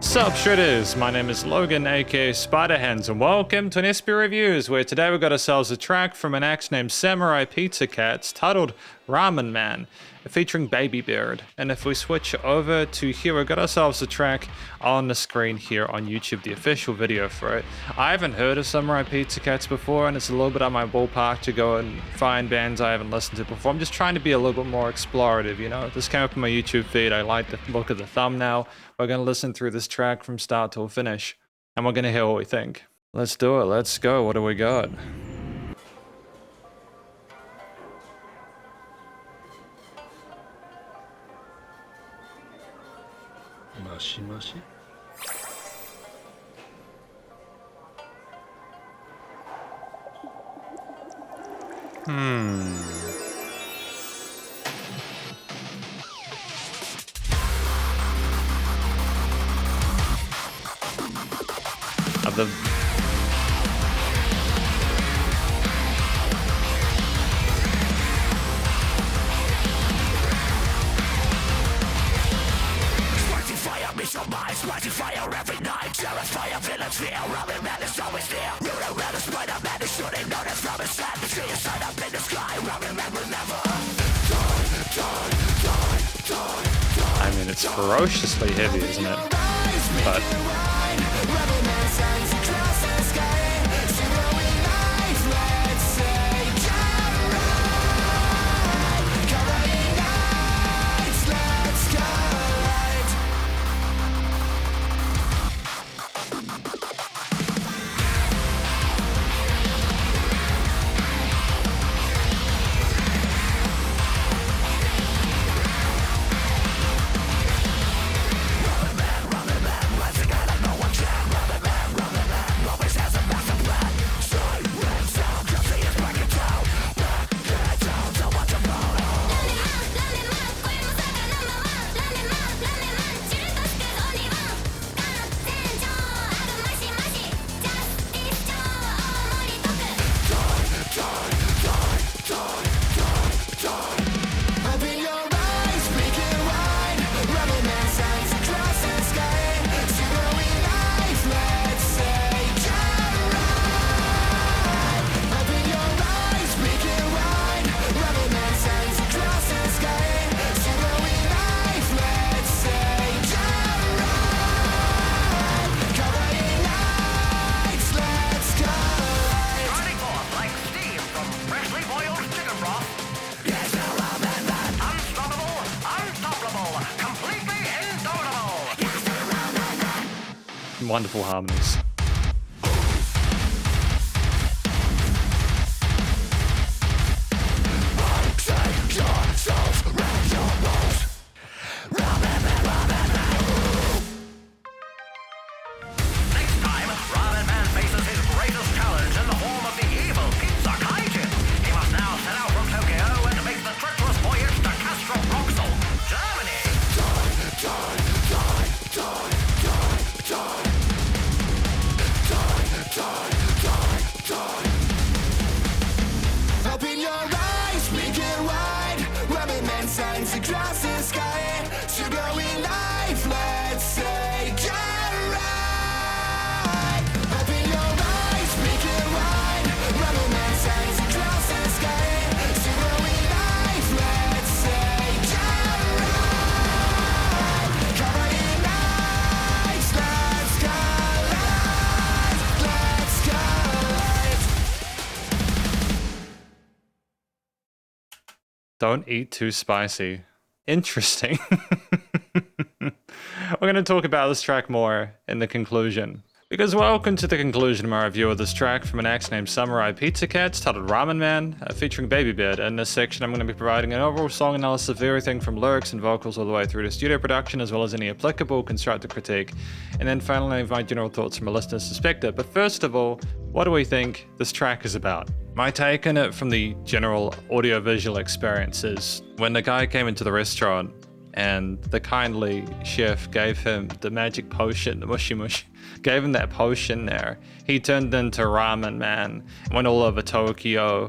Sup shredders, my name is Logan aka Spiderhands and welcome to an SP Reviews, where today we got ourselves a track from an act named Samurai Pizza Cats titled Ramen Man, featuring Babybeard. And if we switch over to here, we got ourselves a track on the screen here on YouTube, the official video for it. I haven't heard of Samurai Pizza Cats before, and it's a little bit on my ballpark to go and find bands I haven't listened to before. I'm just trying to be a little bit more explorative, you know? This came up on my YouTube feed, I like the look of the thumbnail. We're going to listen through this track from start till finish, and we're going to hear what we think. Let's do it, let's go, what do we got? Mashi mashi. Of the Spicy fire every night, terrifying villains fear. Ramen Man is always near. You're around a Spider-Man is shooting notice from his hand. The tree is set up in the sky. Ramen Man will never die. I mean, it's ferociously heavy, isn't it? But wonderful harmonies. Open your eyes, make it wide. Ramen Man signs across the sky. Sugar-ing life, let's take a ride. Open your eyes, make it wide. Ramen Man signs across the sky. Sugar-ing life, let's take a ride. Covering nights, let's collide. Let's collide. Don't eat too spicy. Interesting. We're going to talk about this track more in the conclusion. Because welcome to the conclusion of my review of this track from an act named Samurai Pizza Cats titled Ramen Man, featuring Babybeard. In this section I'm going to be providing an overall song analysis of everything from lyrics and vocals all the way through to studio production, as well as any applicable constructive critique, and then finally my general thoughts from a listener's perspective. But first of all, what do we think this track is about? My take on it from the general audio-visual experience is when the guy came into the restaurant and the kindly chef gave him the magic potion, the mushi mushi, gave him that potion there. He turned into Ramen Man, went all over Tokyo.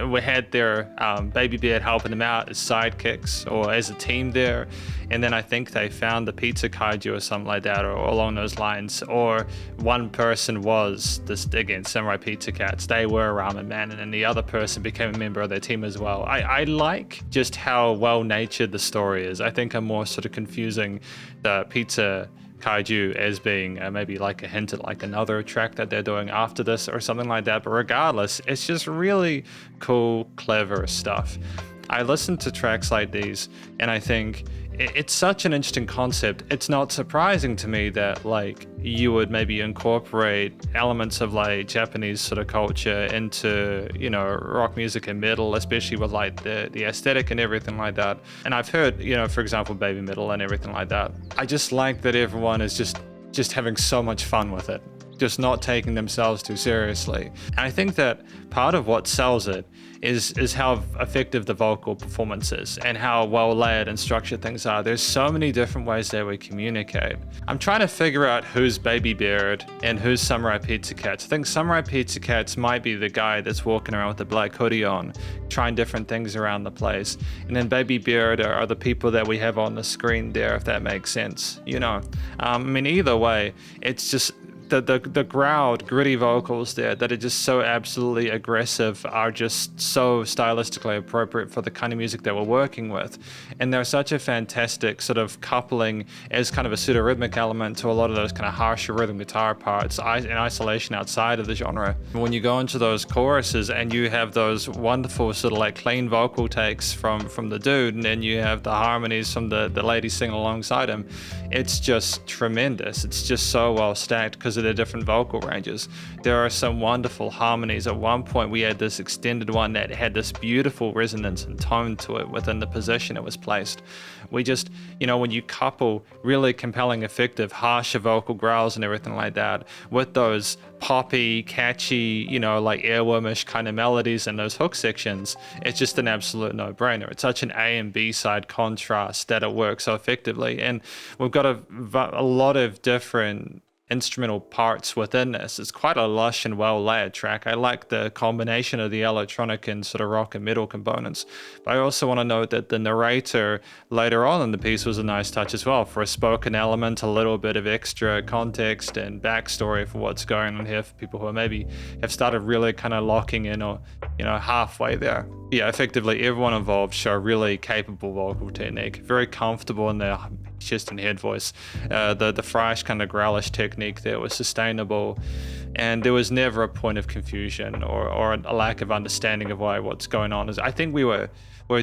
We had their Baby Beard helping him out as sidekicks or as a team there. And then I think they found the pizza kaiju or something like that, or along those lines. Or one person was, this again, Samurai Pizza Cats. They were Ramen Man, and then the other person became a member of their team as well. I like just how well-natured the story is. I think I'm more sort of confusing the pizza kaiju as being maybe like a hint at like another track that they're doing after this or something like that. But regardless, it's just really cool, clever stuff. I listen to tracks like these and I think it's such an interesting concept. It's not surprising to me that like you would maybe incorporate elements of like Japanese sort of culture into, you know, rock music and metal, especially with like the aesthetic and everything like that. And I've heard, you know, for example, baby metal and everything like that. I just like that everyone is just having so much fun with it, just not taking themselves too seriously. And I think that part of what sells it is how effective the vocal performance is and how well layered and structured things are. There's so many different ways that we communicate. I'm trying to figure out who's Baby Beard and who's Samurai Pizza Cats. I think Samurai Pizza Cats might be the guy that's walking around with the black hoodie on, trying different things around the place. And then Baby Beard are the people that we have on the screen there, if that makes sense. You know, I mean, either way, it's just the growled, gritty vocals there that are just so absolutely aggressive are just so stylistically appropriate for the kind of music that we're working with. And they're such a fantastic sort of coupling as kind of a pseudo-rhythmic element to a lot of those kind of harsher rhythm guitar parts in isolation outside of the genre. When you go into those choruses and you have those wonderful sort of like clean vocal takes from the dude, and then you have the harmonies from the lady singing alongside him, it's just tremendous. It's just so well stacked because of the different vocal ranges. There are some wonderful harmonies. At one point we had this extended one that had this beautiful resonance and tone to it within the position it was placed. We just, you know, when you couple really compelling, effective, harsher vocal growls and everything like that with those poppy, catchy, you know, like earwormish kind of melodies and those hook sections, it's just an absolute no-brainer. It's such an A and B side contrast that it works so effectively. And we've got a lot of different instrumental parts within this. It's quite a lush and well layered track. I like the combination of the electronic and sort of rock and metal components. But I also want to note that the narrator later on in the piece was a nice touch as well, for a spoken element, a little bit of extra context and backstory for what's going on here for people who maybe have started really kind of locking in or, you know, halfway there. Yeah, effectively everyone involved show really capable vocal technique, very comfortable in their chest and head voice. The fresh kind of growlish technique there was sustainable, and there was never a point of confusion or a lack of understanding of what's going on. I think we're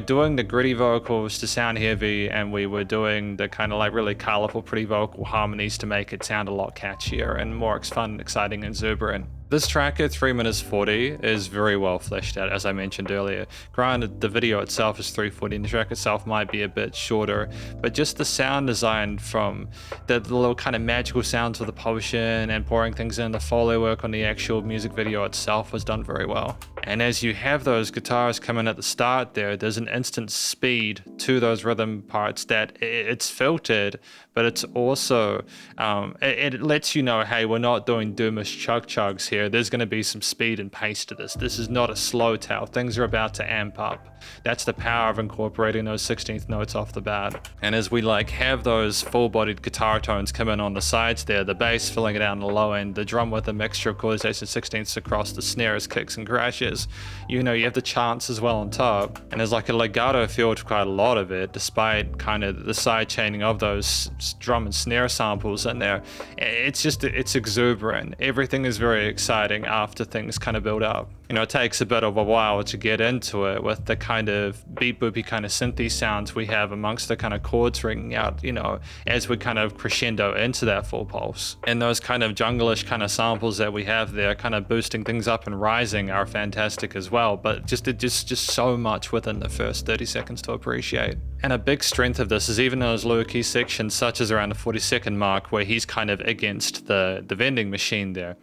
doing the gritty vocals to sound heavy, and we were doing the kind of like really colorful, pretty vocal harmonies to make it sound a lot catchier and more fun, exciting, and exuberant. This track at 3 minutes 40 is very well fleshed out, as I mentioned earlier. Granted, the video itself is 3:40 and the track itself might be a bit shorter, but just the sound design from the little kind of magical sounds of the potion and pouring things in, the foley work on the actual music video itself was done very well. And as you have those guitars come in at the start there's an instant speed to those rhythm parts that it's filtered, but it's also, it lets you know, hey, we're not doing doomish chug chugs here. There's going to be some speed and pace to this. This is not a slow tale. Things are about to amp up. That's the power of incorporating those 16th notes off the bat. And as we like have those full-bodied guitar tones come in on the sides there, the bass filling it out on the low end, the drum with a mixture of quarters and 16ths across the snares, kicks and crashes, you know, you have the chants as well on top. And there's like a legato feel to quite a lot of it, despite kind of the side chaining of those drum and snare samples in there. It's exuberant. Everything is very exciting after things kind of build up. You know, it takes a bit of a while to get into it with the kind of beat boopy kind of synthy sounds we have amongst the kind of chords ringing out, you know, as we kind of crescendo into that full pulse. And those kind of jungle-ish kind of samples that we have there kind of boosting things up and rising are fantastic as well, but just so much within the first 30 seconds to appreciate. And a big strength of this is even those lower key sections, such as around the 40-second mark where he's kind of against the vending machine there.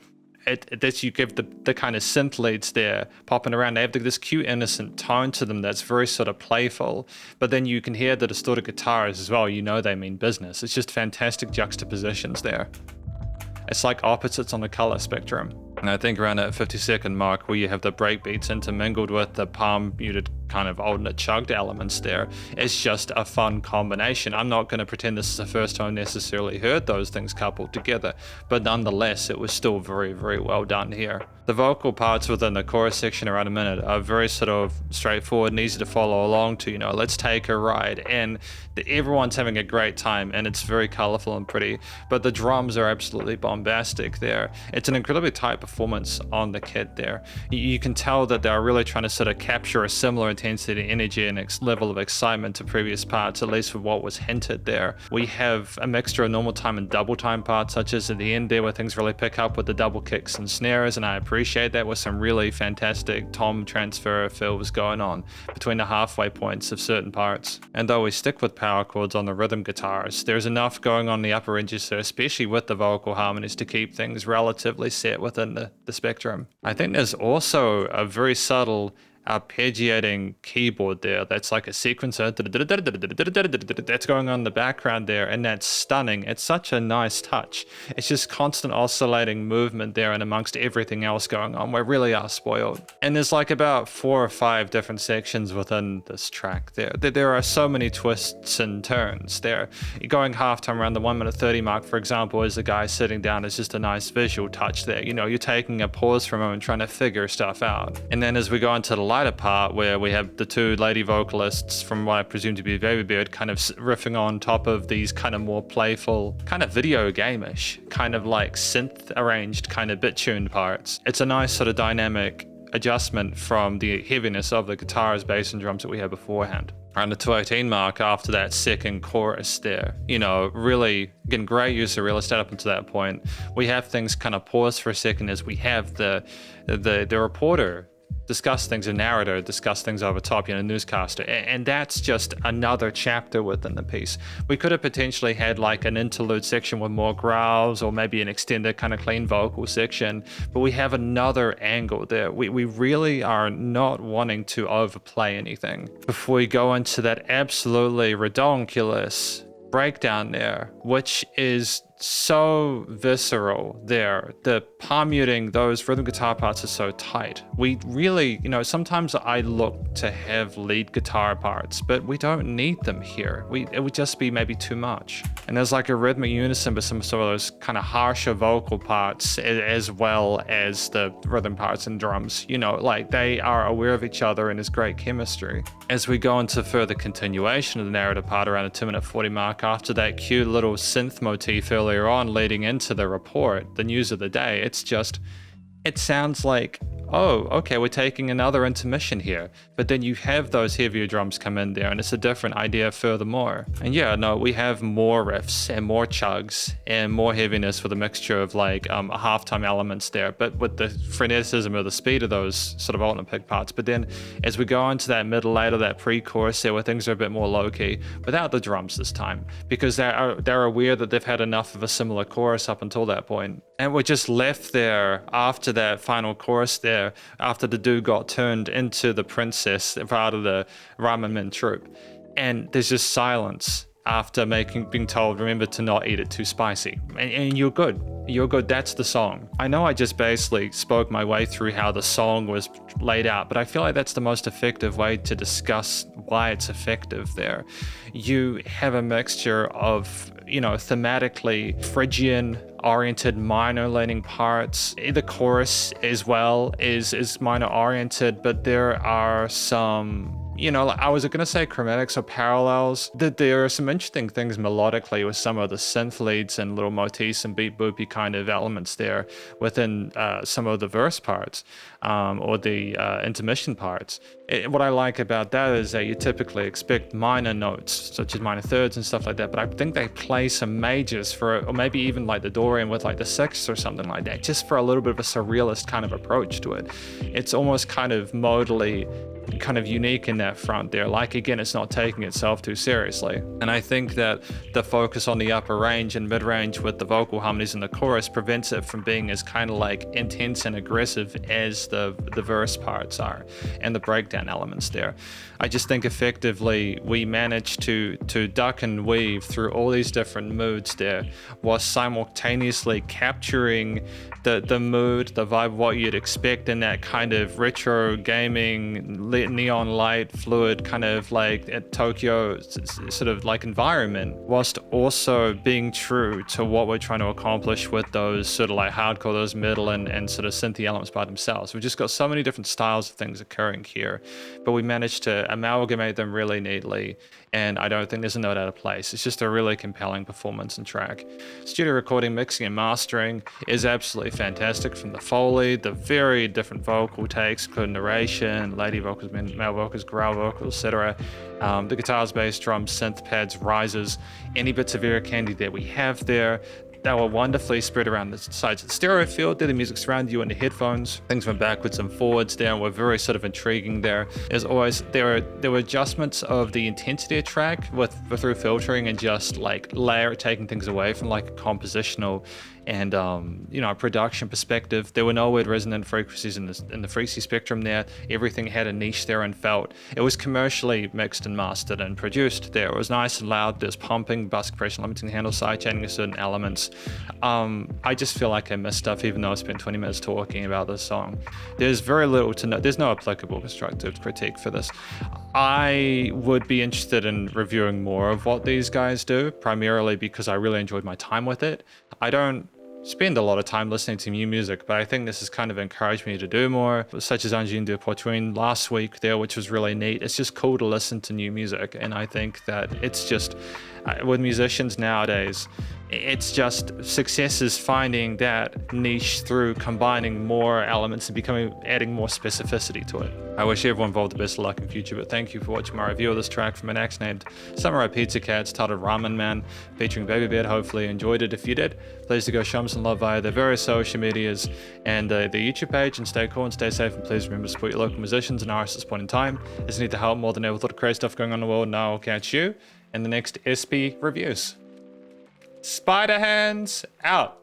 that you give the kind of synth leads there popping around. They have this cute, innocent tone to them that's very sort of playful, but then you can hear the distorted guitars as well. You know they mean business. It's just fantastic juxtapositions there. It's like opposites on the color spectrum. And I think around that 50-second mark where you have the breakbeats intermingled with the palm muted kind of alternate chugged elements there, it's just a fun combination. I'm not going to pretend this is the first time I necessarily heard those things coupled together, but nonetheless, it was still very, very well done here. The vocal parts within the chorus section around a minute are very sort of straightforward and easy to follow along to, let's take a ride. And everyone's having a great time and it's very colorful and pretty, but the drums are absolutely bombastic there. It's an incredibly tight performance on the kit there. You can tell that they're really trying to sort of capture a similar intensity, energy, and level of excitement to previous parts, at least for what was hinted there. We have a mixture of normal time and double time parts, such as at the end there where things really pick up with the double kicks and snares, and I appreciate that with some really fantastic tom transfer fills going on between the halfway points of certain parts. And though we stick with power chords on the rhythm guitars, there's enough going on in the upper register, especially with the vocal harmonies, to keep things relatively set within the spectrum. I think there's also a very subtle arpeggiating keyboard there that's like a sequencer that's going on in the background there, and that's stunning. It's such a nice touch. It's just constant oscillating movement there, and amongst everything else going on, we really are spoiled. And there's like about 4 or 5 different sections within this track there. There are so many twists and turns there. Going halftime around the 1:30 mark, for example, as the guy sitting down, is just a nice visual touch there. You're taking a pause for a moment trying to figure stuff out. And then as we go into the lighter part where we have the 2 lady vocalists from what I presume to be Baby Beard kind of riffing on top of these kind of more playful, kind of video game-ish, kind of like synth arranged kind of bit tuned parts. It's a nice sort of dynamic adjustment from the heaviness of the guitars, bass and drums that we had beforehand. Around the 2:18 mark, after that second chorus there, really getting great use of real estate up until that point. We have things kind of pause for a second as we have the reporter discuss things, a narrator discuss things over top, newscaster, and that's just another chapter within the piece. We could have potentially had like an interlude section with more growls, or maybe an extended kind of clean vocal section, but we have another angle there. We really are not wanting to overplay anything. Before we go into that absolutely redonkulous breakdown there, which is so visceral there. The palm muting, those rhythm guitar parts are so tight. We really, sometimes I look to have lead guitar parts, but we don't need them here. It would just be maybe too much. And there's like a rhythmic unison with some of those kind of harsher vocal parts, as well as the rhythm parts and drums. Like they are aware of each other and there's great chemistry. As we go into further continuation of the narrative part around the 2:40 mark, after that cute little synth motif earlier on leading into the report, the news of the day, it sounds like, oh, okay, we're taking another intermission here. But then you have those heavier drums come in there, and it's a different idea furthermore. And we have more riffs and more chugs and more heaviness with a mixture of like halftime elements there, but with the freneticism or the speed of those sort of alternate pick parts. But then as we go into that middle later, that pre-chorus there, where things are a bit more low-key, without the drums this time, because they're aware that they've had enough of a similar chorus up until that point. And we're just left there after that final chorus there, after the dude got turned into the princess, part of the Ramen Men troupe. And there's just silence after being told, remember to not eat it too spicy. And you're good. You're good. That's the song. I know I just basically spoke my way through how the song was laid out, but I feel like that's the most effective way to discuss why it's effective there. You have a mixture of, thematically Phrygian oriented minor leaning parts. The chorus as well is minor oriented, but there are some, I was going to say chromatics or parallels. That there are some interesting things melodically with some of the synth leads and little motifs and beat boopy kind of elements there within some of the verse parts or the intermission parts. What I like about that is that you typically expect minor notes, such as minor thirds and stuff like that, but I think they play some majors or maybe even like the Dorian with like the sixths or something like that, just for a little bit of a surrealist kind of approach to it. It's almost kind of modally kind of unique in that front there. Like, again, it's not taking itself too seriously. And I think that the focus on the upper range and mid-range with the vocal harmonies in the chorus prevents it from being as kind of like intense and aggressive as the verse parts are and the breakdown elements there. I just think effectively we managed to duck and weave through all these different moods there, while simultaneously capturing the mood, the vibe, what you'd expect in that kind of retro gaming, neon light, fluid kind of like at Tokyo sort of like environment, whilst also being true to what we're trying to accomplish with those sort of like hardcore, those metal and sort of synthy elements by themselves. We've just got so many different styles of things occurring here, but we managed to amalgamate them really neatly, and I don't think there's a note out of place. It's just a really compelling performance and track. Studio recording, mixing and mastering is absolutely fantastic, from the Foley, the very different vocal takes, including narration, lady vocals, male vocals, growl vocals, etc. The guitars, bass, drums, synth pads, risers, any bits of ear candy that we have there. They were wonderfully spread around the sides of the stereo field. Did the music surround you in the headphones? Things went backwards and forwards there, and were very sort of intriguing there. As always, there were adjustments of the intensity of track through filtering and just like taking things away from like a compositional and production perspective. There were no weird resonant frequencies in the frequency spectrum there. Everything had a niche there and felt. It was commercially mixed and mastered and produced there. It was nice and loud. There's pumping, bus compression, limiting handle, side chaining of certain elements. I just feel like I missed stuff, even though I spent 20 minutes talking about this song. There's very little to know. There's no applicable constructive critique for this. I would be interested in reviewing more of what these guys do, primarily because I really enjoyed my time with it. I don't spend a lot of time listening to new music, but I think this has kind of encouraged me to do more, such as Engine de Poitrine last week there, which was really neat. It's just cool to listen to new music, and I think that it's just, with musicians nowadays, it's just success is finding that niche through combining more elements and adding more specificity to it. I wish everyone involved the best of luck in future, but thank you for watching my review of this track from an act named Samurai Pizza Cats, titled Ramen Man, featuring Baby Beard. Hopefully you enjoyed it. If you did, please do go show them some love via their various social medias and the YouTube page, and stay cool and stay safe, and please remember to support your local musicians and artists at this point in time, as they need the help more than ever with all the crazy stuff going on in the world, and I'll catch you in the next SP reviews. Spider Hands out.